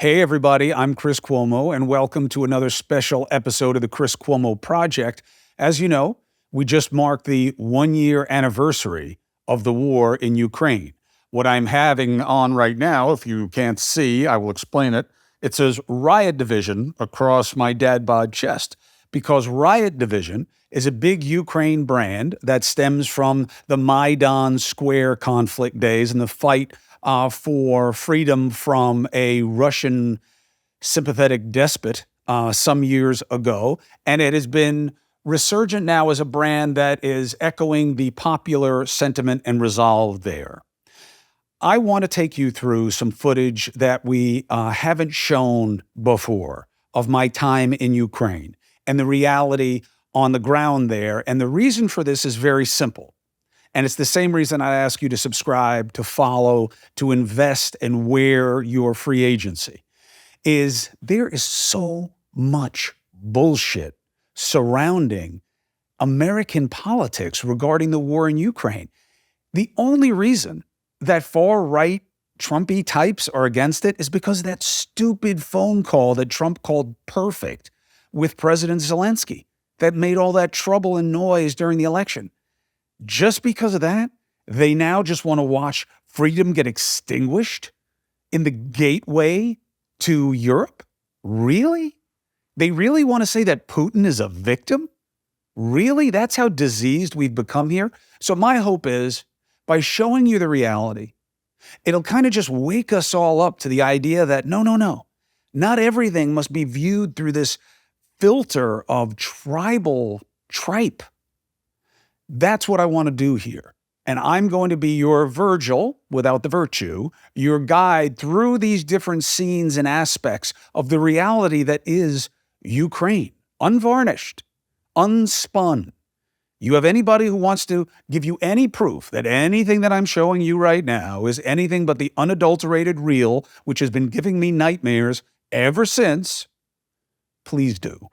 Hey, everybody, I'm Chris Cuomo, and welcome to another special episode of the Chris Cuomo Project. As you know, we just marked the 1-year anniversary of the war in Ukraine. What I'm having on right now, if you can't see, I will explain it. It says Riot Division across my dad bod chest, because Riot Division is a big Ukraine brand that stems from the Maidan Square conflict days and the fight for freedom from a Russian sympathetic despot some years ago. And it has been resurgent now as a brand that is echoing the popular sentiment and resolve there. I want to take you through some footage that we haven't shown before of my time in Ukraine and the reality on the ground there. And the reason for this is very simple. And it's the same reason I ask you to subscribe, to follow, to invest, and wear your free agency, is there is so much bullshit surrounding American politics regarding the war in Ukraine. The only reason that far-right Trumpy types are against it is because of that stupid phone call that Trump called perfect with President Zelenskyy that made all that trouble and noise during the election. Just because of that, they now just want to watch freedom get extinguished in the gateway to Europe? Really? They really want to say that Putin is a victim? Really? That's how diseased we've become here? So my hope is, by showing you the reality, it'll kind of just wake us all up to the idea that no, not everything must be viewed through this filter of tribal tripe. That's what I want to do here. And I'm going to be your Virgil without the virtue, your guide through these different scenes and aspects of the reality that is Ukraine, unvarnished, unspun. You have anybody who wants to give you any proof that anything that I'm showing you right now is anything but the unadulterated real, which has been giving me nightmares ever since, please do.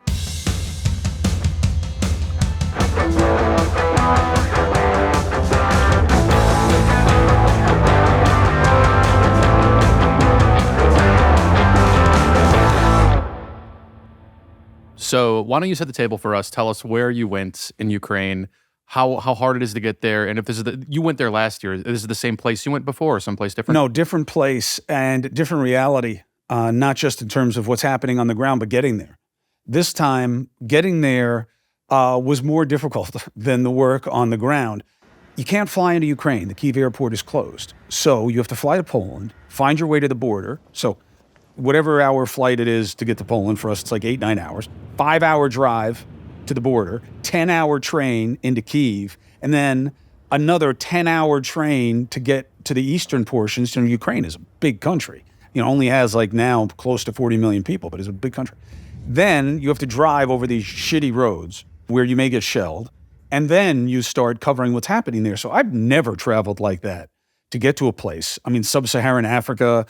So why don't you set the table for us? Tell us where you went in Ukraine, how hard it is to get there, and if this is you went there last year. This is the same place you went before, or someplace different? No, different place and different reality. Not just in terms of what's happening on the ground, but getting there. This time, getting there was more difficult than the work on the ground. You can't fly into Ukraine. The Kyiv airport is closed. So you have to fly to Poland, find your way to the border. So whatever hour flight it is to get to Poland, for us, it's like 8-9 hours. 5-hour drive to the border, 10-hour train into Kyiv, and then another 10-hour train to get to the eastern portions. Ukraine is a big country. Only has like now close to 40 million people, but it's a big country. Then you have to drive over these shitty roads where you may get shelled, and then you start covering what's happening there. So I've never traveled like that to get to a place. I mean, sub-Saharan Africa,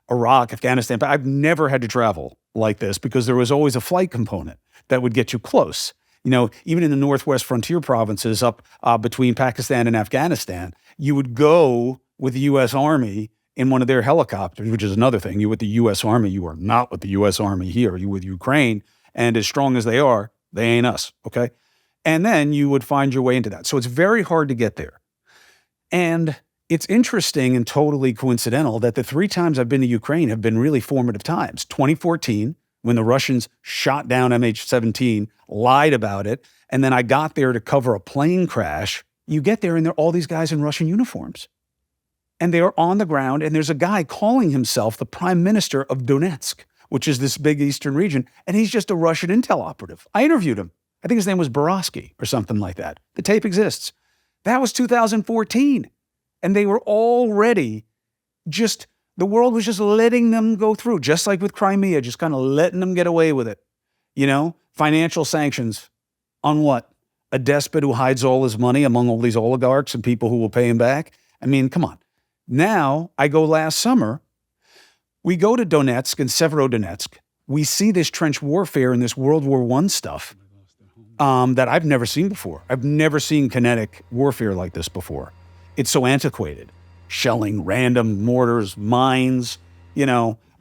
Iraq, Afghanistan, but I've never had to travel like this because there was always a flight component that would get you close. Even in the northwest frontier provinces up between Pakistan and Afghanistan, you would go with the U.S. Army in one of their helicopters, which is another thing. You're with the U.S. Army. You are not with the U.S. Army here. You're with Ukraine, and as strong as they are, they ain't us, okay? And then you would find your way into that. So it's very hard to get there. And it's interesting and totally coincidental that the 3 times I've been to Ukraine have been really formative times. 2014, when the Russians shot down MH17, lied about it, and then I got there to cover a plane crash. You get there and there are all these guys in Russian uniforms. And they are on the ground, and there's a guy calling himself the Prime Minister of Donetsk, which is this big eastern region, and he's just a Russian intel operative. I interviewed him. I think his name was Borowski or something like that. The tape exists. That was 2014. And they were already the world was just letting them go through, just like with Crimea, just kind of letting them get away with it. Financial sanctions on what? A despot who hides all his money among all these oligarchs and people who will pay him back? I mean, come on. Now, I go last summer. We go to Donetsk and Severodonetsk. We see this trench warfare and this World War I stuff that I've never seen before. I've never seen kinetic warfare like this before. It's so antiquated. Shelling, random mortars, mines,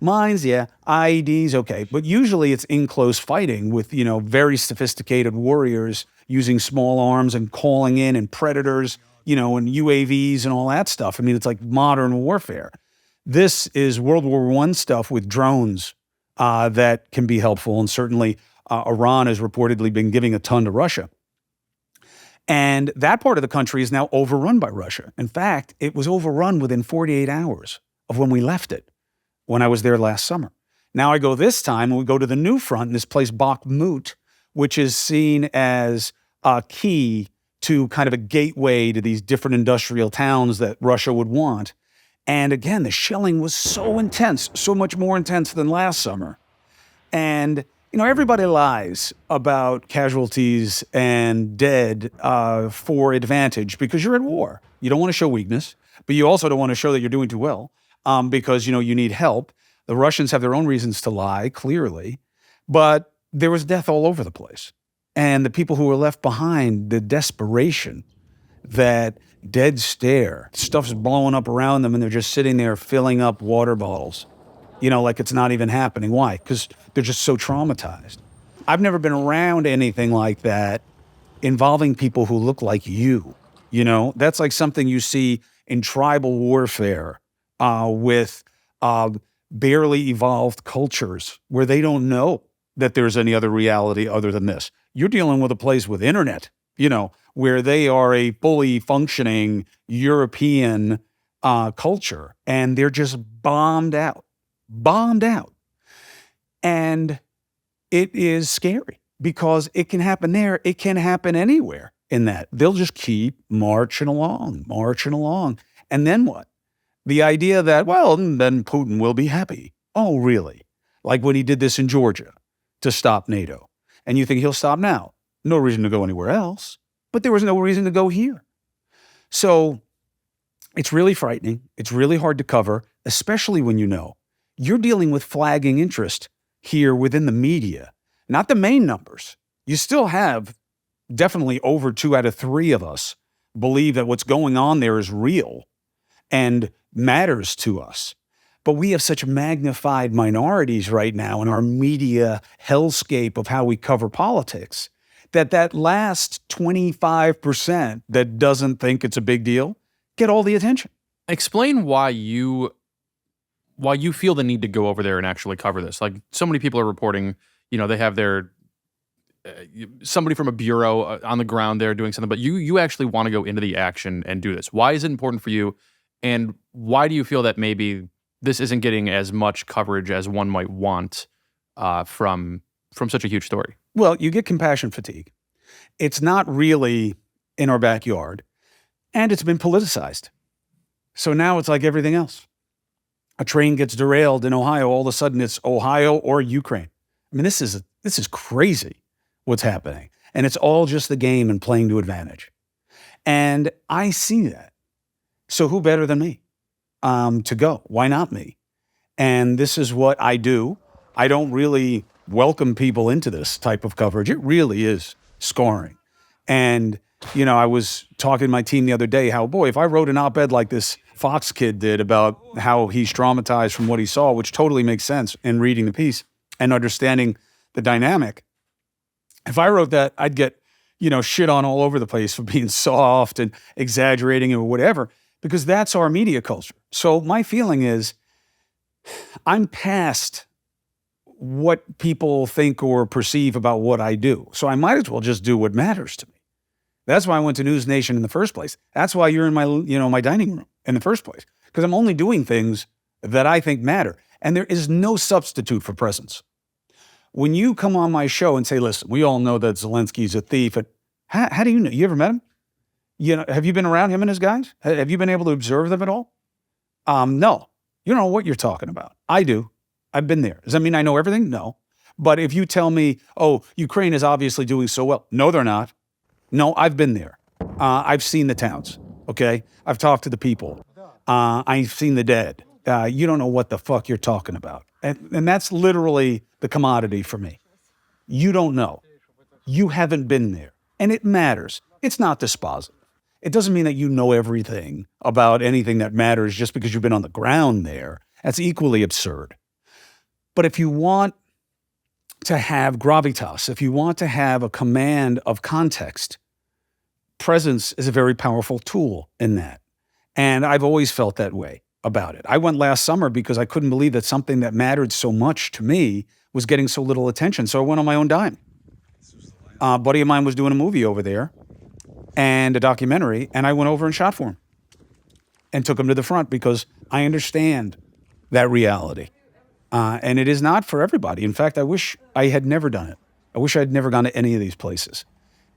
Mines, yeah. IEDs, okay. But usually it's in close fighting with, very sophisticated warriors using small arms and calling in and predators, and UAVs and all that stuff. I mean, it's like modern warfare. This is World War I stuff with drones that can be helpful. And certainly Iran has reportedly been giving a ton to Russia. And that part of the country is now overrun by Russia. In fact, it was overrun within 48 hours of when we left it, when I was there last summer. Now I go this time and we go to the new front in this place, Bakhmut, which is seen as a key to kind of a gateway to these different industrial towns that Russia would want. And again, the shelling was so intense, so much more intense than last summer. And, everybody lies about casualties and dead for advantage because you're at war. You don't want to show weakness, but you also don't want to show that you're doing too well because, you need help. The Russians have their own reasons to lie, clearly, but there was death all over the place. And the people who were left behind, the desperation, that dead stare, stuff's blowing up around them and they're just sitting there filling up water bottles, like it's not even happening. Why? Because they're just so traumatized. I've never been around anything like that involving people who look like you. That's like something you see in tribal warfare with barely evolved cultures where they don't know that there's any other reality other than this. You're dealing with a place with internet, where they are a fully functioning European culture, and they're just bombed out. And it is scary because it can happen there. It can happen anywhere in that. They'll just keep marching along. And then what? The idea that, well, then Putin will be happy. Oh, really? Like when he did this in Georgia to stop NATO. And you think he'll stop now. No reason to go anywhere else. But there was no reason to go here. So it's really frightening. It's really hard to cover, especially when you're dealing with flagging interest here within the media, not the main numbers. You still have definitely over 2 out of 3 of us believe that what's going on there is real and matters to us. But we have such magnified minorities right now in our media hellscape of how we cover politics that last 25% that doesn't think it's a big deal get all the attention. Explain why you feel the need to go over there and actually cover this. Like, so many people are reporting, they have their somebody from a bureau on the ground there doing something, but you actually want to go into the action and do this. Why is it important for you? And why do you feel that maybe this isn't getting as much coverage as one might want from such a huge story? Well, you get compassion fatigue. It's not really in our backyard, and it's been politicized. So now it's like everything else. A train gets derailed in Ohio, all of a sudden it's Ohio or Ukraine. I mean, this is crazy what's happening. And it's all just the game and playing to advantage. And I see that. So who better than me to go? Why not me? And this is what I do. I don't really welcome people into this type of coverage. It really is scarring. And, I was talking to my team the other day how, boy, if I wrote an op-ed like this Fox kid did about how he's traumatized from what he saw, which totally makes sense in reading the piece and understanding the dynamic. If I wrote that, I'd get, shit on all over the place for being soft and exaggerating or whatever, because that's our media culture. So my feeling is I'm past what people think or perceive about what I do. So I might as well just do what matters to me. That's why I went to News Nation in the first place. That's why you're in my, my dining room in the first place, because I'm only doing things that I think matter. And there is no substitute for presence. When you come on my show and say, listen, we all know that Zelensky's a thief. And how do you know? You ever met him? Have you been around him and his guys? Have you been able to observe them at all? No. You don't know what you're talking about. I do. I've been there. Does that mean I know everything? No. But if you tell me, oh, Ukraine is obviously doing so well. No, they're not. No, I've been there. I've seen the towns, okay? I've talked to the people. I've seen the dead. You don't know what the fuck you're talking about. And that's literally the commodity for me. You don't know. You haven't been there. And it matters. It's not dispositive. It doesn't mean that you know everything about anything that matters just because you've been on the ground there. That's equally absurd. But if you want to have gravitas, if you want to have a command of context, presence is a very powerful tool in that. And I've always felt that way about it. I went last summer because I couldn't believe that something that mattered so much to me was getting so little attention. So I went on my own dime. A buddy of mine was doing a movie over there and a documentary, and I went over and shot for him and took him to the front because I understand that reality. And it is not for everybody. In fact, I wish I had never done it. I wish I had never gone to any of these places.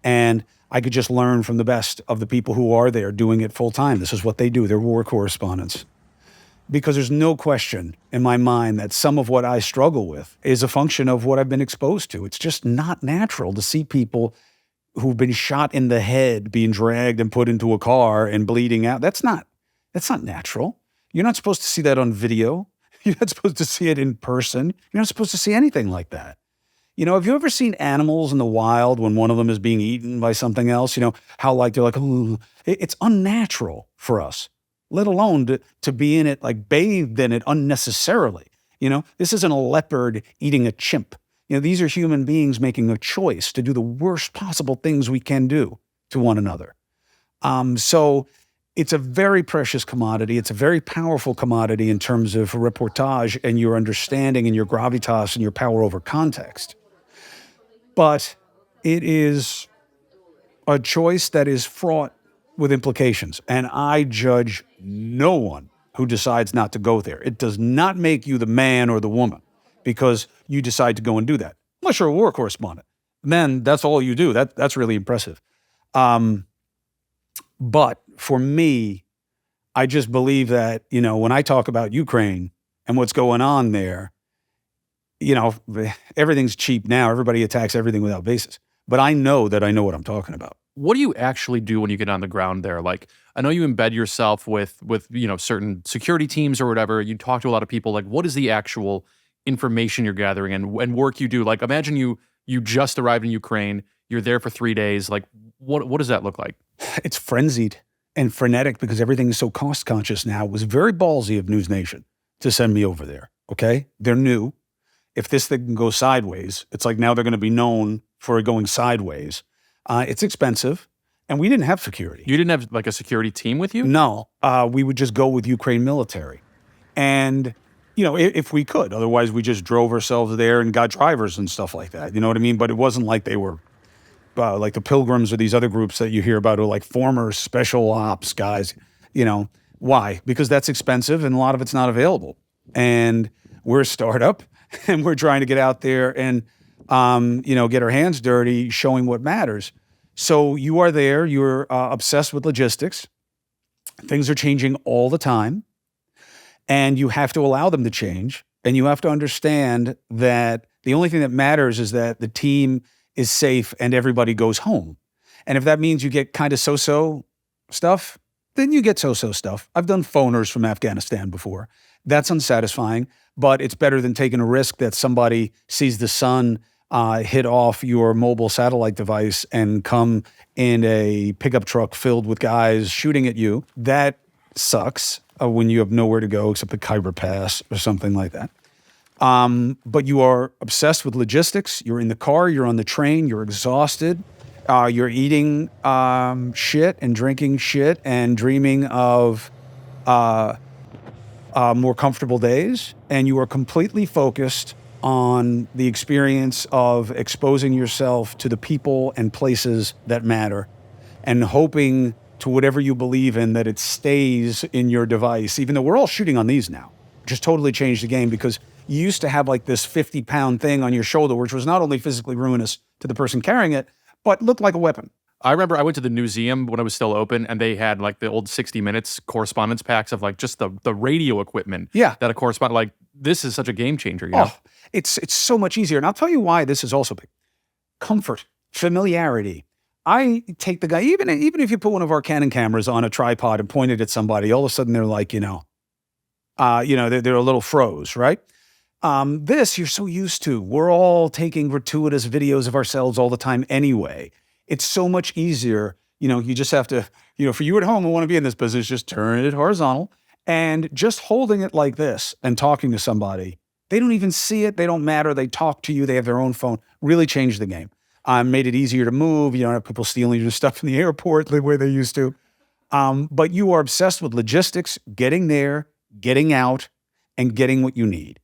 And I could just learn from the best of the people who are there doing it full time. This is what they do. They're war correspondents. Because there's no question in my mind that some of what I struggle with is a function of what I've been exposed to. It's just not natural to see people who've been shot in the head being dragged and put into a car and bleeding out. That's not natural. You're not supposed to see that on video. You're not supposed to see it in person. You're not supposed to see anything like that. Have you ever seen animals in the wild when one of them is being eaten by something else? How they're like, ooh, it's unnatural for us, let alone to be in it, like bathed in it unnecessarily. This isn't a leopard eating a chimp. These are human beings making a choice to do the worst possible things we can do to one another. So it's a very precious commodity. It's a very powerful commodity in terms of reportage and your understanding and your gravitas and your power over context. But it is a choice that is fraught with implications. And I judge no one who decides not to go there. It does not make you the man or the woman because you decide to go and do that. Unless you're a war correspondent. Then that's all you do. That's really impressive. But for me, I just believe that, when I talk about Ukraine and what's going on there, everything's cheap now. Everybody attacks everything without basis. But I know that I know what I'm talking about. What do you actually do when you get on the ground there? Like, I know you embed yourself with certain security teams or whatever. You talk to a lot of people. Like, what is the actual information you're gathering and work you do? Like, imagine you just arrived in Ukraine. You're there for 3 days. Like, what does that look like? It's frenzied and frenetic because everything is so cost conscious now. It was very ballsy of News Nation to send me over there. Okay, they're new. If this thing can go sideways, it's like now they're going to be known for it going sideways. It's expensive, and we didn't have security. You didn't have like a security team with you? No, we would just go with Ukraine military. And, if we could. Otherwise, we just drove ourselves there and got drivers and stuff like that. You know what I mean? But it wasn't like they were like the Pilgrims or these other groups that you hear about who are like former special ops guys. Why? Because that's expensive and a lot of it's not available. And we're a startup and we're trying to get out there and, get our hands dirty showing what matters. So you are there, you're obsessed with logistics. Things are changing all the time. And you have to allow them to change. And you have to understand that the only thing that matters is that the team is safe and everybody goes home. And if that means you get kind of so-so stuff, then you get so-so stuff. I've done phoners from Afghanistan before. That's unsatisfying, but it's better than taking a risk that somebody sees the sun hit off your mobile satellite device and come in a pickup truck filled with guys shooting at you. That sucks when you have nowhere to go except the Khyber Pass or something like that. But you are obsessed with logistics. You're in the car, you're on the train, you're exhausted. You're eating shit and drinking shit and dreaming of more comfortable days. And you are completely focused on the experience of exposing yourself to the people and places that matter and hoping to whatever you believe in that it stays in your device, even though we're all shooting on these now. Just totally changed the game because you used to have like this 50-pound thing on your shoulder, which was not only physically ruinous to the person carrying it, but looked like a weapon. I remember I went to the museum when it was still open, and they had like the old 60 Minutes correspondence packs of like just the radio equipment. Yeah. That a correspondent, like, this is such a game changer, you know? Oh, it's so much easier. And I'll tell you why this is also big. Comfort, familiarity. I take the guy, even if you put one of our Canon cameras on a tripod and point it at somebody, all of a sudden they're like, they're a little froze, right? This you're so used to. We're all taking gratuitous videos of ourselves all the time anyway. It's so much easier. You just have to, for you at home who want to be in this business, just turn it horizontal and just holding it like this and talking to somebody They don't even see it. They don't matter. They talk to you. They have their own phone. Really changed the game. Made it easier to move. You don't have people stealing your stuff in the airport the way they used to. But you are obsessed with logistics, getting there, getting out, and getting what you need.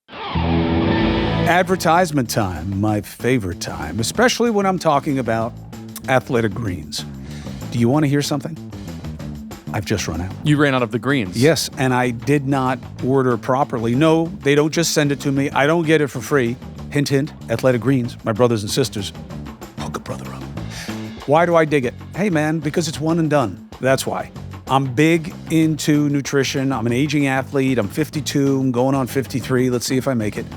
Advertisement time, my favorite time, especially when I'm talking about Athletic Greens. Do you want to hear something? I've just run out. You ran out of the greens. Yes, and I did not order properly. No, they don't just send it to me. I don't get it for free. Hint, hint, Athletic Greens, my brothers and sisters. Hook a brother up. Why do I dig it? Hey, man, because it's one and done. That's why. I'm big into nutrition. I'm an aging athlete. I'm 52. I'm going on 53. Let's see if I make it.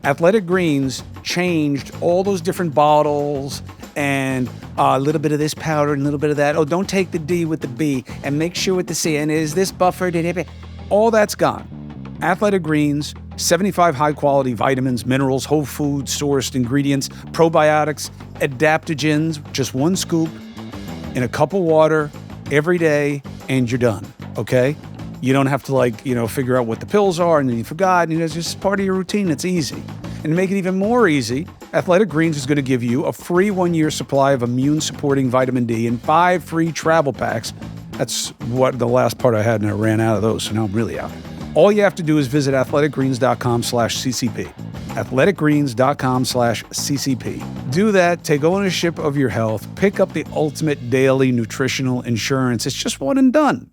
Athletic Greens changed all those different bottles and a little bit of this powder and a little bit of that. Oh, don't take the D with the B and make sure with the C. And is this buffered? All that's gone. Athletic Greens, 75 high-quality vitamins, minerals, whole food sourced ingredients, probiotics, adaptogens, just one scoop in a cup of water every day, and you're done, okay? You don't have to figure out what the pills are and then you forgot, and it's just part of your routine. It's easy. And to make it even more easy, Athletic Greens is going to give you a free 1-year supply of immune-supporting vitamin D and 5 free travel packs. That's what the last part I had, and I ran out of those, so now I'm really out. All you have to do is visit athleticgreens.com/CCP. athleticgreens.com/CCP. Do that, take ownership of your health, pick up the ultimate daily nutritional insurance. It's just one and done.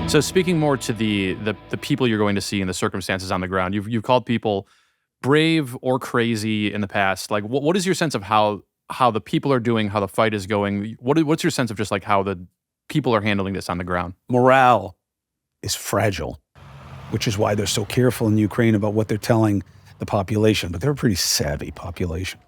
So speaking more to the people you're going to see and the circumstances on the ground, you've called people brave or crazy in the past. Like, what is your sense of how the people are doing, how the fight is going? What's your sense of just like how the people are handling this on the ground? Morale is fragile, which is why they're so careful in Ukraine about what they're telling the population. But they're a pretty savvy population.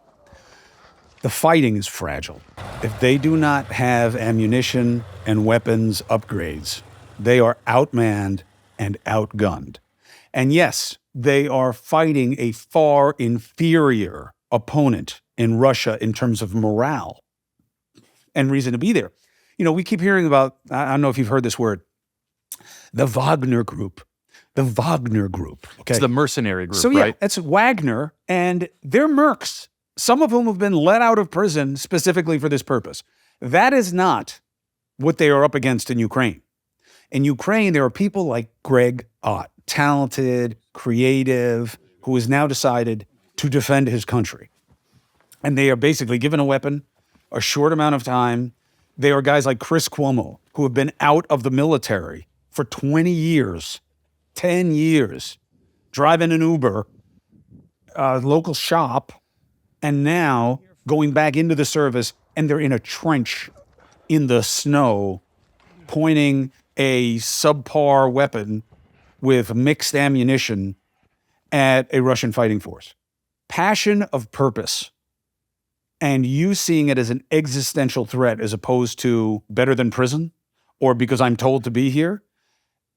The fighting is fragile. If they do not have ammunition and weapons upgrades, they are outmanned and outgunned. And yes, they are fighting a far inferior opponent in Russia in terms of morale and reason to be there. You know, we keep hearing about, I don't know if you've heard this word, the Wagner Group. The Wagner Group. Okay. It's the mercenary group, so, yeah, right? It's Wagner, and they're mercs. Some of whom have been let out of prison specifically for this purpose. That is not what they are up against in Ukraine. In Ukraine, there are people like Greg Ott, talented, creative, who has now decided to defend his country. And they are basically given a weapon, a short amount of time. They are guys like Chris Cuomo, who have been out of the military for 20 years, 10 years, driving an Uber, a local shop, and now going back into the service, and they're in a trench in the snow, pointing a subpar weapon with mixed ammunition at a Russian fighting force. Passion of purpose, and you seeing it as an existential threat as opposed to better than prison or because I'm told to be here,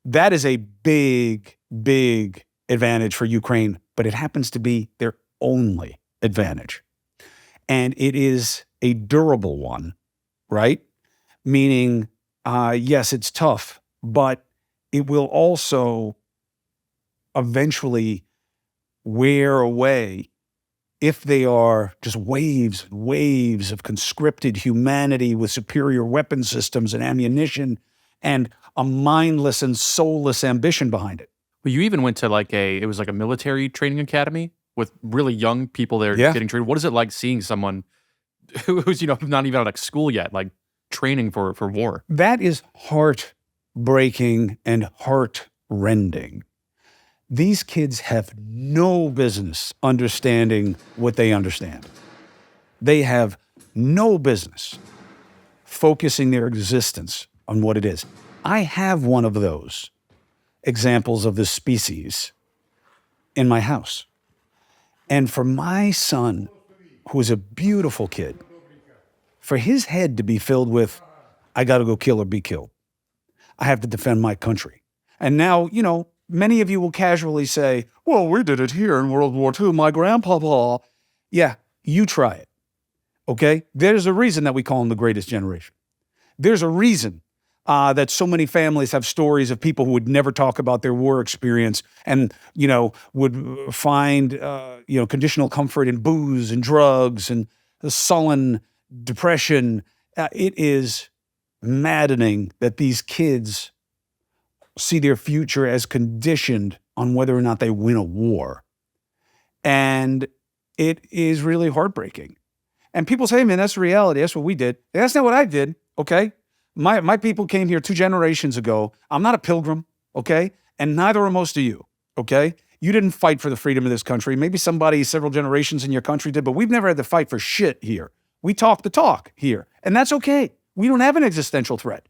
that is a big, big advantage for Ukraine, but it happens to be their only advantage. And it is a durable one, right? Meaning, yes, it's tough, but it will also eventually wear away if they are just waves and waves of conscripted humanity with superior weapon systems and ammunition and a mindless and soulless ambition behind it. Well, you even went to it was like a military training academy with really young people there getting trained. What is it like seeing someone who's, not even out of school yet, like training for war? That is heartbreaking and heart-rending. These kids have no business understanding what they understand. They have no business focusing their existence on what it is. I have one of those examples of this species in my house. And for my son, who is a beautiful kid, for his head to be filled with, I got to go kill or be killed. I have to defend my country. And now, many of you will casually say, well, we did it here in World War II, my grandpapa. Yeah, you try it, okay? There's a reason that we call him the greatest generation. There's a reason that so many families have stories of people who would never talk about their war experience and, would find, conditional comfort in booze and drugs and sullen depression. It is maddening that these kids see their future as conditioned on whether or not they win a war. And it is really heartbreaking. And people say, man, that's reality. That's what we did. That's not what I did, okay? My people came here 2 generations ago. I'm not a pilgrim, okay? And neither are most of you, okay? You didn't fight for the freedom of this country. Maybe somebody several generations in your country did, but we've never had to fight for shit here. We talk the talk here, and that's okay. We don't have an existential threat.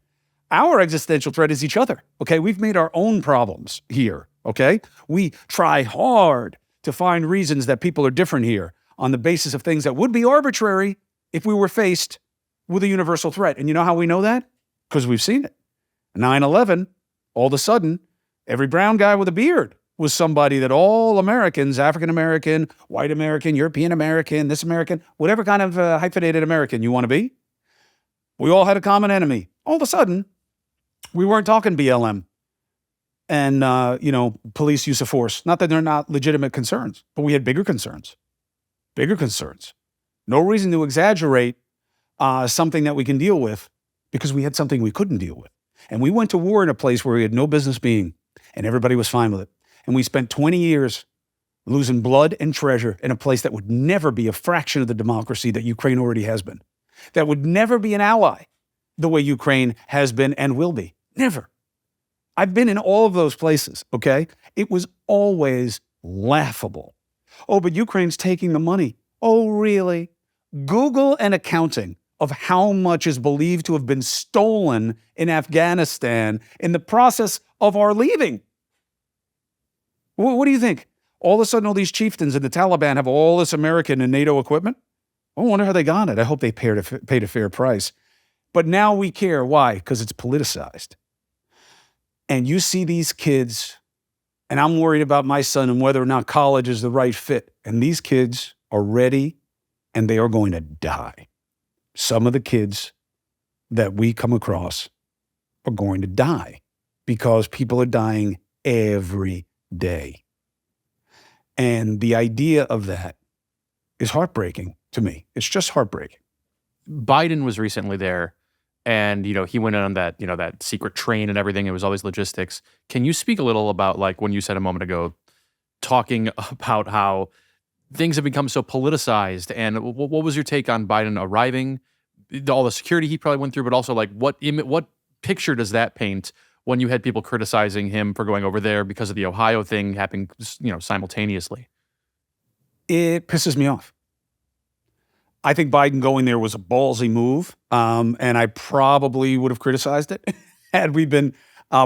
Our existential threat is each other, okay? We've made our own problems here, okay? We try hard to find reasons that people are different here on the basis of things that would be arbitrary if we were faced with a universal threat. And you know how we know that? Because we've seen it. 9/11, all of a sudden, every brown guy with a beard was somebody that all Americans, African American, white American, European American, this American, whatever kind of hyphenated American you want to be, we all had a common enemy. All of a sudden, we weren't talking BLM and, police use of force. Not that they're not legitimate concerns, but we had bigger concerns. Bigger concerns. No reason to exaggerate something that we can deal with because we had something we couldn't deal with. And we went to war in a place where we had no business being, and everybody was fine with it. And we spent 20 years losing blood and treasure in a place that would never be a fraction of the democracy that Ukraine already has been. That would never be an ally the way Ukraine has been and will be. Never. I've been in all of those places, okay? It was always laughable. Oh, but Ukraine's taking the money. Oh, really? Google an accounting of how much is believed to have been stolen in Afghanistan in the process of our leaving. What do you think? All of a sudden, all these chieftains and the Taliban have all this American and NATO equipment? I wonder how they got it. I hope they paid a fair price. But now we care. Why? Because it's politicized. And you see these kids, and I'm worried about my son and whether or not college is the right fit. And these kids are ready, and they are going to die. Some of the kids that we come across are going to die because people are dying every day. And the idea of that is heartbreaking to me. It's just heartbreaking. Biden was recently there, and he went in on that that secret train and everything. It was always logistics. Can you speak a little about, like, when you said a moment ago, talking about how things have become so politicized, and what was your take on Biden arriving, all the security he probably went through, but also, like, what picture does that paint when you had people criticizing him for going over there because of the Ohio thing happening, simultaneously? It pisses me off. I think Biden going there was a ballsy move, and I probably would have criticized it had we been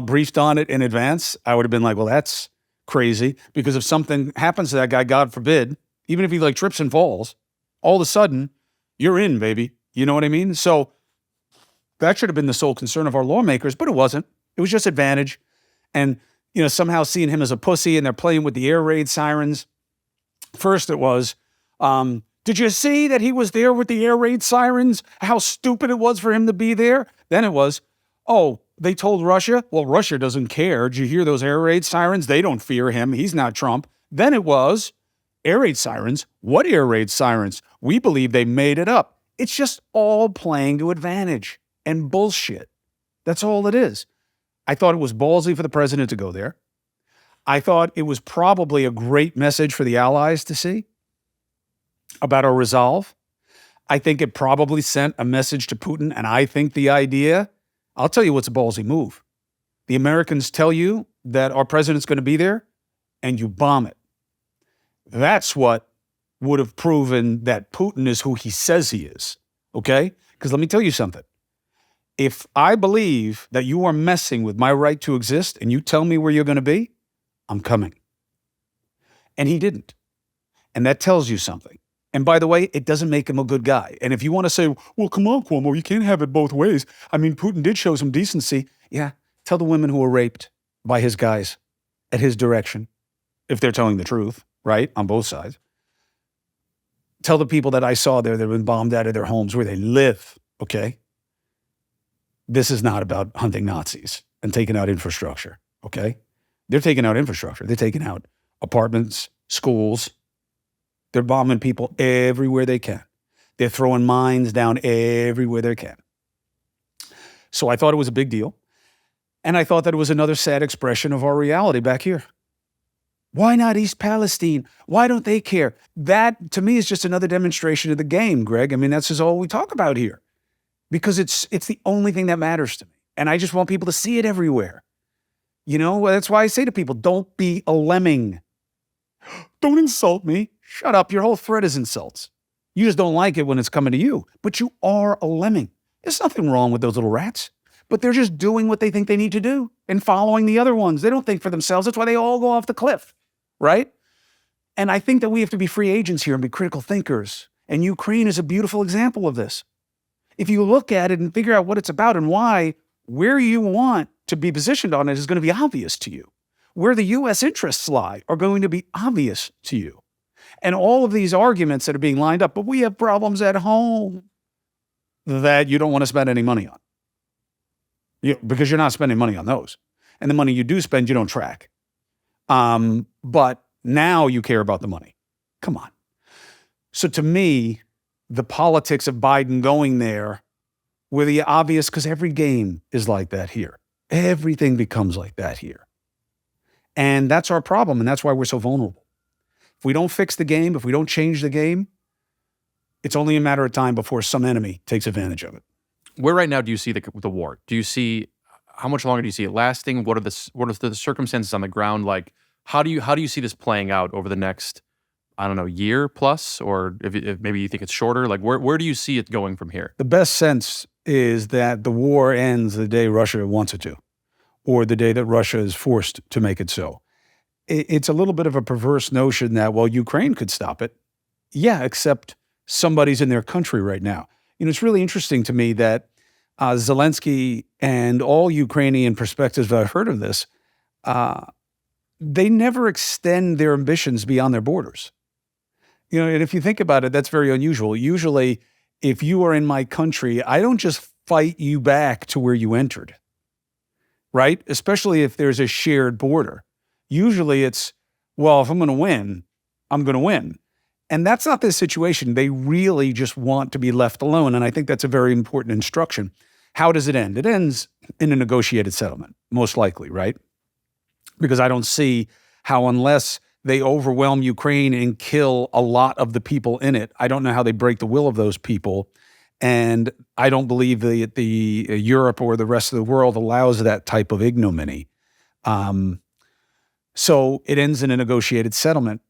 briefed on it in advance. I would have been like, well, that's crazy, because if something happens to that guy, God forbid, even if he trips and falls, all of a sudden, you're in, baby. You know what I mean? So that should have been the sole concern of our lawmakers, but it wasn't. It was just advantage. And, somehow seeing him as a pussy, and they're playing with the air raid sirens. First it was, did you see that he was there with the air raid sirens? How stupid it was for him to be there? Then it was, oh, they told Russia? Well, Russia doesn't care. Did you hear those air raid sirens? They don't fear him. He's not Trump. Then it was, air raid sirens? What air raid sirens? We believe they made it up. It's just all playing to advantage and bullshit. That's all it is. I thought it was ballsy for the president to go there. I thought it was probably a great message for the allies to see about our resolve. I think it probably sent a message to Putin, and I think the idea, I'll tell you what's a ballsy move. The Americans tell you that our president's going to be there, and you bomb it. That's what would have proven that Putin is who he says he is, okay? Because let me tell you something. If I believe that you are messing with my right to exist and you tell me where you're going to be, I'm coming. And he didn't. And that tells you something. And by the way, it doesn't make him a good guy. And if you want to say, well, come on, Cuomo, you can't have it both ways. I mean, Putin did show some decency. Yeah, tell the women who were raped by his guys at his direction, if they're telling the truth, right, on both sides. Tell the people that I saw there that have been bombed out of their homes where they live, okay? this is not about hunting Nazis and taking out infrastructure, okay? They're taking out infrastructure. They're taking out apartments, schools. They're bombing people everywhere they can. They're throwing mines down everywhere they can. So I thought it was a big deal. And I thought that it was another sad expression of our reality back here. Why not East Palestine? Why don't they care? That, to me, is just another demonstration of the game, Greg. I mean, that's just all we talk about here. Because it's the only thing that matters to me. And I just want people to see it everywhere. You know, that's why I say to people, don't be a lemming. Don't insult me. Shut up. Your whole thread is insults. You just don't like it when it's coming to you. But you are a lemming. There's nothing wrong with those little rats. But they're just doing what they think they need to do and following the other ones. They don't think for themselves. That's why they all go off the cliff, right? And I think that we have to be free agents here and be critical thinkers. And Ukraine is a beautiful example of this. If you look at it and figure out what it's about and why, where you want to be positioned on it is going to be obvious to you. Where the U.S. interests lie are going to be obvious to you. And all of these arguments that are being lined up, but we have problems at home that you don't want to spend any money on. Because you're not spending money on those. And the money you do spend, you don't track. But now you care about the money. Come on. So to me, the politics of Biden going there were the obvious, because every game is like that here. Everything becomes like that here. And that's our problem, and that's why we're so vulnerable. If we don't fix the game, if we don't change the game, it's only a matter of time before some enemy takes advantage of it. Where right now do you see the war? Do you see, how much longer do you see it lasting? What are the circumstances on the ground like? How do you see this playing out over the next, I don't know, year plus, or if maybe you think it's shorter? Like where do you see it going from here? The best sense is that the war ends the day Russia wants it to, or the day that Russia is forced to make it so. It's a little bit of a perverse notion that, well, Ukraine could stop it. Yeah, except somebody's in their country right now. You know, it's really interesting to me that Zelenskyy and all Ukrainian perspectives that I've heard of this, they never extend their ambitions beyond their borders. You know, and if you think about it, that's very unusual. Usually, if you are in my country, I don't just fight you back to where you entered, right? Especially if there's a shared border. Usually it's, well, if I'm going to win, I'm going to win. And that's not the situation. They really just want to be left alone. And I think that's a very important instruction. How does it end? It ends in a negotiated settlement, most likely, right? Because I don't see how, unless they overwhelm Ukraine and kill a lot of the people in it, I don't know how they break the will of those people. And I don't believe the Europe or the rest of the world allows that type of ignominy. So it ends in a negotiated settlement.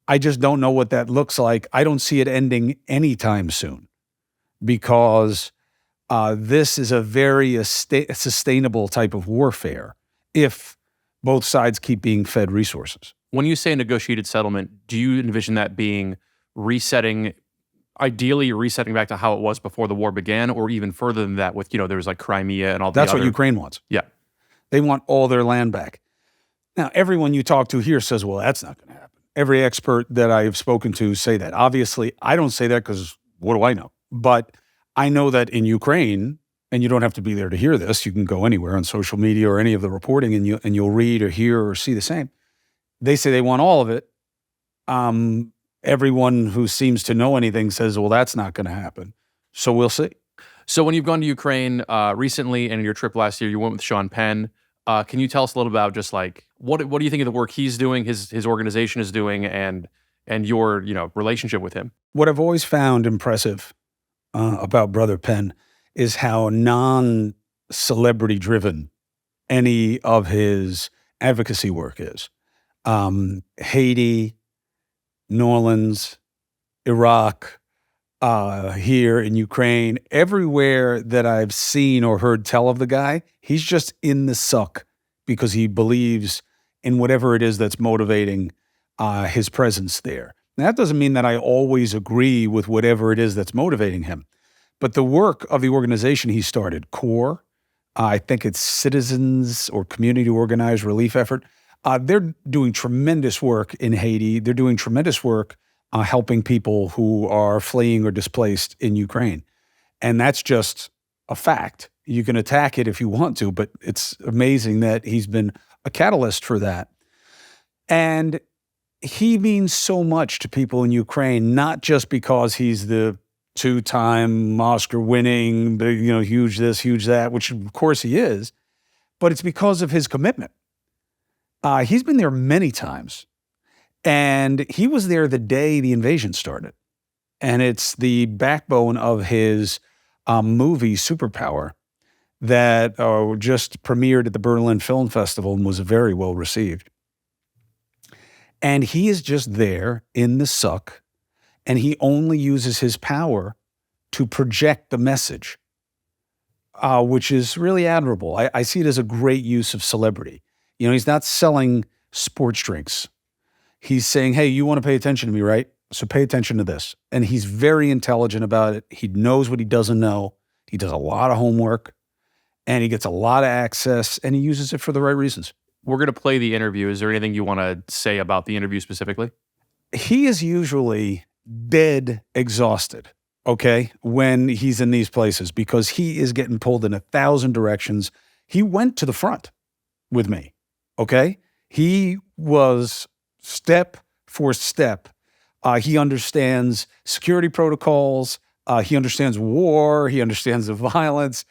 I just don't know what that looks like. I don't see it ending anytime soon, because this is a very sustainable type of warfare if both sides keep being fed resources. When you say negotiated settlement, do you envision that being ideally resetting back to how it was before the war began, or even further than that with, there was like Crimea and all the That's other... what Ukraine wants. Yeah. They want all their land back. Now, everyone you talk to here says, well, that's not going to happen. Every expert that I have spoken to say that. Obviously, I don't say that because what do I know? But I know that in Ukraine, and you don't have to be there to hear this, you can go anywhere on social media or any of the reporting and you'll read or hear or see the same. They say they want all of it. Everyone who seems to know anything says, well, that's not going to happen. So we'll see. So when you've gone to Ukraine recently and your trip last year, you went with Sean Penn. Can you tell us a little about just like, what do you think of the work he's doing, his organization is doing, and your relationship with him? What I've always found impressive about Brother Penn is how non-celebrity driven any of his advocacy work is. Haiti, New Orleans, Iraq, here in Ukraine, everywhere that I've seen or heard tell of the guy, he's just in the suck because he believes in whatever it is that's motivating his presence there. Now, that doesn't mean that I always agree with whatever it is that's motivating him. But the work of the organization he started, CORE, I think it's Citizens or Community Organized Relief Effort, they're doing tremendous work in Haiti. They're doing tremendous work helping people who are fleeing or displaced in Ukraine. And that's just a fact. You can attack it if you want to, but it's amazing that he's been a catalyst for that. And he means so much to people in Ukraine, not just because he's the two-time Oscar-winning, huge this, huge that, which of course he is, but it's because of his commitment. He's been there many times, and he was there the day the invasion started. And it's the backbone of his movie, Superpower, that just premiered at the Berlin Film Festival and was very well received. And he is just there in the suck, and he only uses his power to project the message, which is really admirable. I see it as a great use of celebrity. He's not selling sports drinks. He's saying, hey, you want to pay attention to me, right? So pay attention to this. And he's very intelligent about it. He knows what he doesn't know. He does a lot of homework, and he gets a lot of access, and he uses it for the right reasons. We're going to play the interview. Is there anything you want to say about the interview specifically? He is usually dead exhausted, okay, when he's in these places because he is getting pulled in 1,000 directions. He went to the front with me, okay? He was step for step. He understands security protocols. He understands war. He understands the violence.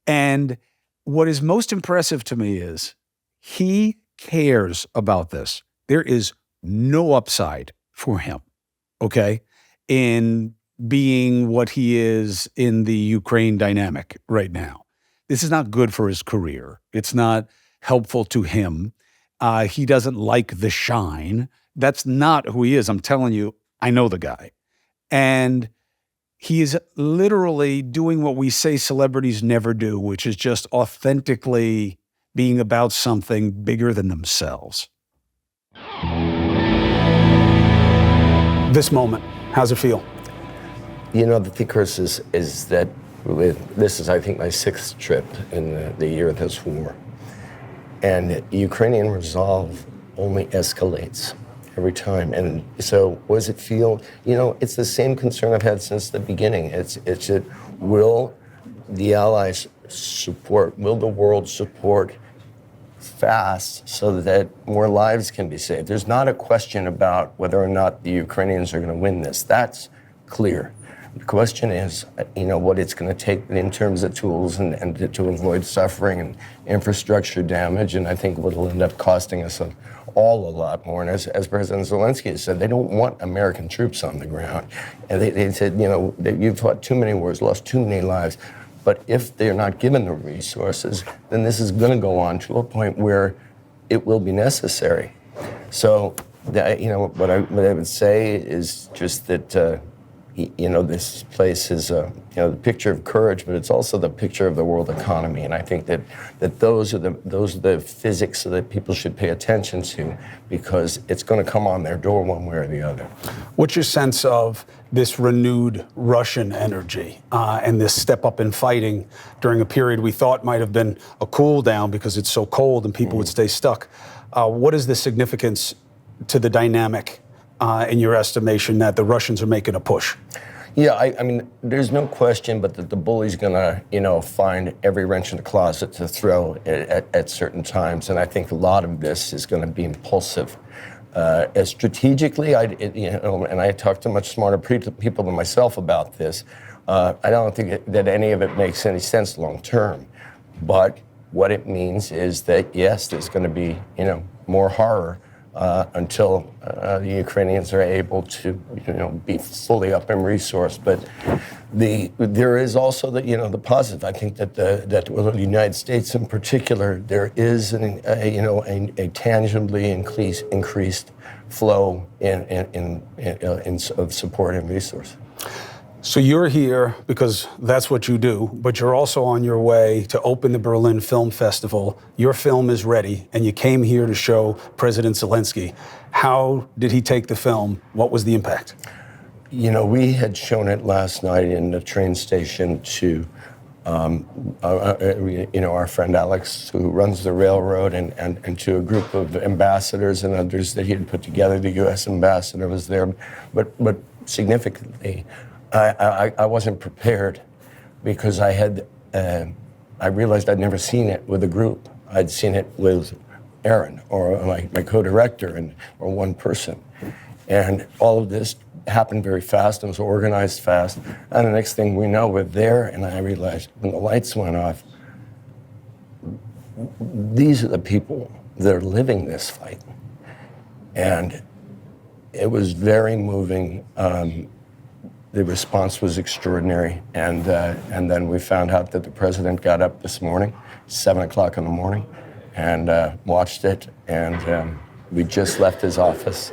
And what is most impressive to me is he cares about this. There is no upside for him, okay, in being what he is in the Ukraine dynamic right now. This is not good for his career. It's not helpful to him. He doesn't like the shine. That's not who he is. I'm telling you, I know the guy. And he is literally doing what we say celebrities never do, which is just authentically being about something bigger than themselves. This moment, how's it feel? The thing, Chris, is that this is, I think, my 6th trip in the year of this war. And Ukrainian resolve only escalates every time. And so what does it feel? It's the same concern I've had since the beginning. It's will the Allies support, will the world support fast so that more lives can be saved? There's not a question about whether or not the Ukrainians are going to win this. That's clear. The question is, what it's going to take in terms of tools and to avoid suffering and infrastructure damage. And I think what will end up costing us all a lot more. And as President Zelenskyy has said, they don't want American troops on the ground. And they said, you've fought too many wars, lost too many lives. But if they're not given the resources, then this is going to go on to a point where it will be necessary. So, what I would say is just that, this place is, the picture of courage, but it's also the picture of the world economy. And I think that those are the physics that people should pay attention to, because it's going to come on their door one way or the other. What's your sense of this renewed Russian energy and this step up in fighting during a period we thought might have been a cool down because it's so cold and people would stay stuck? What is the significance to the dynamic in your estimation that the Russians are making a push? Yeah, I mean, there's no question but that the bully's gonna, find every wrench in the closet to throw at certain times. And I think a lot of this is gonna be impulsive. Strategically, and I talk to much smarter people than myself about this, I don't think that any of it makes any sense long term. But what it means is that, yes, there's gonna be, more horror until the Ukrainians are able to, be fully up in resource. But there is also the positive. I think that the United States in particular, there is a tangibly increased flow of support and resource. So you're here because that's what you do, but you're also on your way to open the Berlin Film Festival. Your film is ready, and you came here to show President Zelenskyy. How did he take the film? What was the impact? We had shown it last night in the train station to, our friend Alex, who runs the railroad, and to a group of ambassadors and others that he had put together. The U.S. ambassador was there, but significantly, I wasn't prepared because I had I realized I'd never seen it with a group. I'd seen it with Aaron or my co-director or one person. And all of this happened very fast and was organized fast. And the next thing we know, we're there, and I realized when the lights went off, these are the people that are living this fight. And it was very moving. The response was extraordinary. And then we found out that the president got up this morning, 7 o'clock in the morning, and watched it. And we just left his office,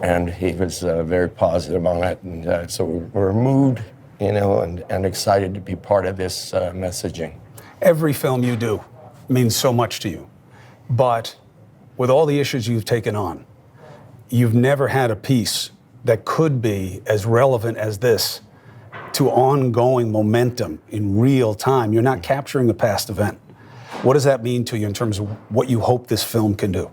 and he was very positive on it. And so we're moved, and excited to be part of this messaging. Every film you do means so much to you. But with all the issues you've taken on, you've never had a piece that could be as relevant as this to ongoing momentum in real time. You're not capturing a past event. What does that mean to you in terms of what you hope this film can do?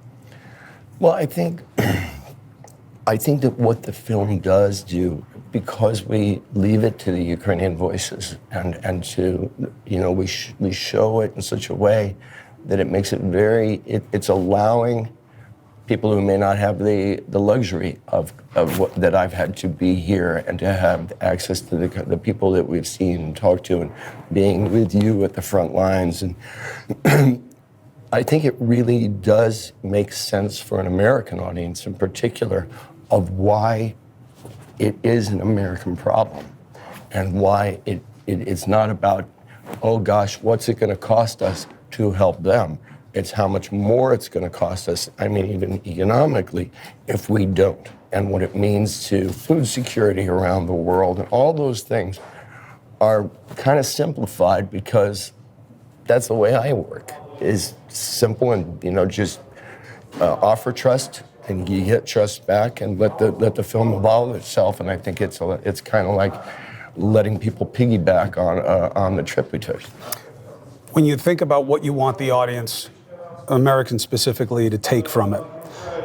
Well, I think that what the film does do, because we leave it to the Ukrainian voices and to, we show it in such a way that it makes it it's allowing people who may not have the luxury of what that I've had to be here and to have access to the people that we've seen and talked to and being with you at the front lines. And I think it really does make sense for an American audience in particular of why it is an American problem and why it's not about, oh gosh, what's it going to cost us to help them? It's how much more it's going to cost us, even economically, if we don't, and what it means to food security around the world. And all those things are kind of simplified because that's the way I work, is simple and, just offer trust and you get trust back and let the film evolve itself. And I think it's kind of like letting people piggyback on the trip we took. When you think about what you want the audience, Americans specifically, to take from it,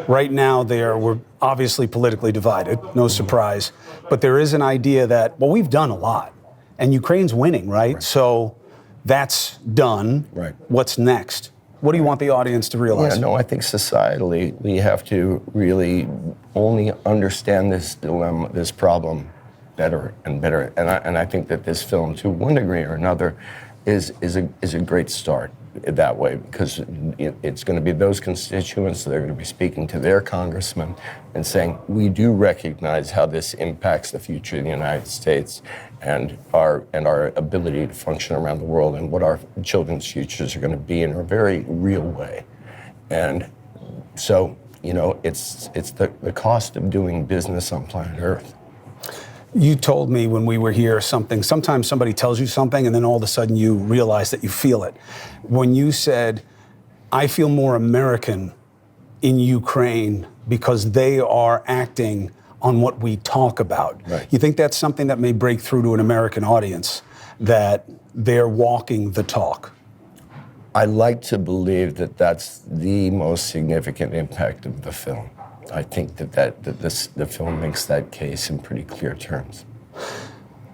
right now we're obviously politically divided, no surprise, but there is an idea that, well, we've done a lot, and Ukraine's winning, right? So that's done. Right. What's next? What do you want the audience to realize? Yeah, no, I think societally we have to really only understand this dilemma, this problem better and better. And I think that this film, to one degree or another, is a great start that way, because it's going to be those constituents that are going to be speaking to their congressmen and saying, we do recognize how this impacts the future of the United States and our ability to function around the world and what our children's futures are going to be in a very real way. And so, it's the cost of doing business on planet Earth. You told me when we were here sometimes somebody tells you something and then all of a sudden you realize that you feel it. When you said, I feel more American in Ukraine because they are acting on what we talk about. Right. You think that's something that may break through to an American audience, that they're walking the talk? I like to believe that that's the most significant impact of the film. I think that the film makes that case in pretty clear terms.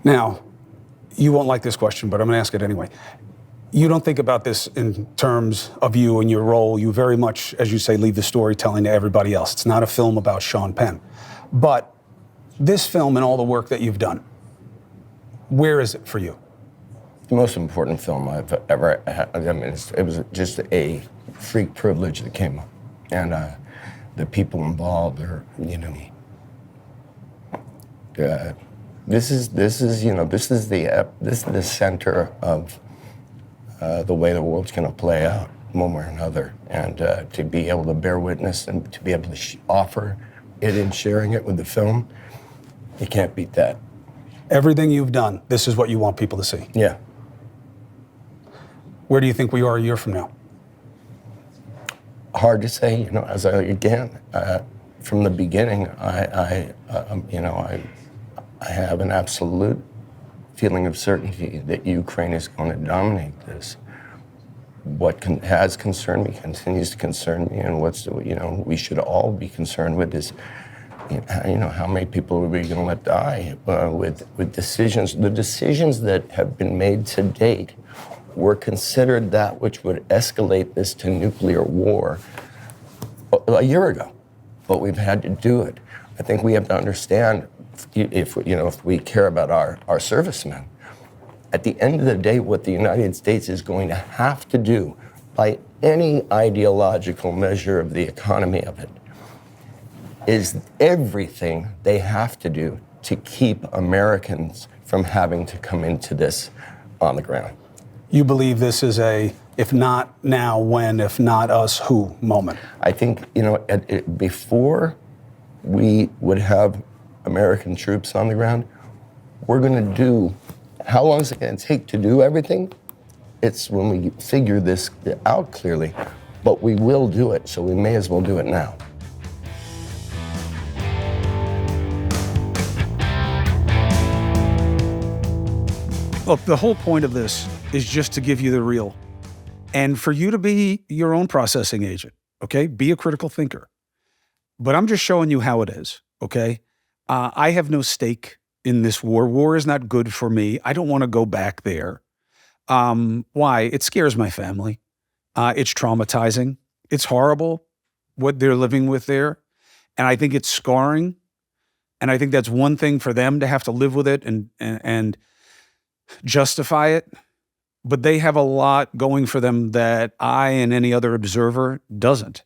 Now, you won't like this question, but I'm going to ask it anyway. You don't think about this in terms of you and your role. You very much, as you say, leave the storytelling to everybody else. It's not a film about Sean Penn. But this film and all the work that you've done, where is it for you? The most important film I've ever had. It was just a freak privilege that came up. And the people involved are, this is the center of the way the world's going to play out, one way or another, and to be able to bear witness and to be able to offer it and sharing it with the film, you can't beat that. Everything you've done, this is what you want people to see. Yeah. Where do you think we are a year from now? Hard to say, from the beginning, I have an absolute feeling of certainty that Ukraine is going to dominate this. What has concerned me continues to concern me, and we should all be concerned with is, how many people are we going to let die with decisions? The decisions that have been made to date were considered that which would escalate this to nuclear war a year ago, but we've had to do it. I think we have to understand, if we care about our servicemen, at the end of the day, what the United States is going to have to do, by any ideological measure of the economy of it, is everything they have to do to keep Americans from having to come into this on the ground. You believe this is a, if not now, when, if not us, who moment? I think, before we would have American troops on the ground, we're going to do, how long is it going to take to do everything? It's when we figure this out clearly, but we will do it, so we may as well do it now. Look, the whole point of this is just to give you the real, and for you to be your own processing agent, okay? Be a critical thinker. But I'm just showing you how it is, okay? I have no stake in this war. War is not good for me. I don't want to go back there. Why? It scares my family. It's traumatizing. It's horrible what they're living with there. And I think it's scarring. And I think that's one thing for them to have to live with it and justify it. But they have a lot going for them that I and any other observer doesn't.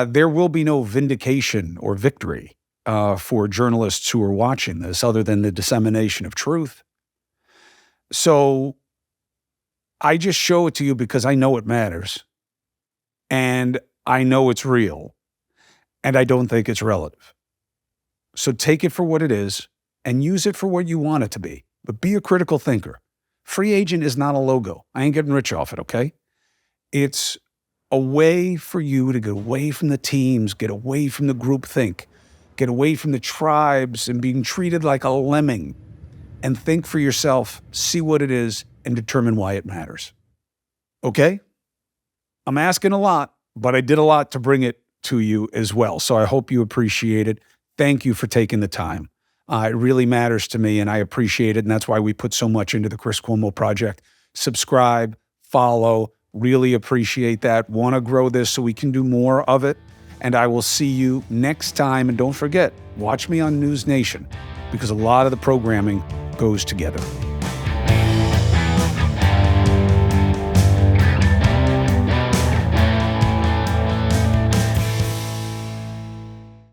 There will be no vindication or victory for journalists who are watching this other than the dissemination of truth. So I just show it to you because I know it matters. And I know it's real. And I don't think it's relative. So take it for what it is and use it for what you want it to be. But be a critical thinker. Free agent is not a logo. I ain't getting rich off it, okay? It's a way for you to get away from the teams, get away from the groupthink, get away from the tribes and being treated like a lemming, and think for yourself, see what it is, and determine why it matters. Okay? I'm asking a lot, but I did a lot to bring it to you as well. So I hope you appreciate it. Thank you for taking the time. It really matters to me, and I appreciate it, and that's why we put so much into the Chris Cuomo Project. Subscribe, follow, really appreciate that. Want to grow this so we can do more of it, and I will see you next time. And don't forget, watch me on News Nation, because a lot of the programming goes together.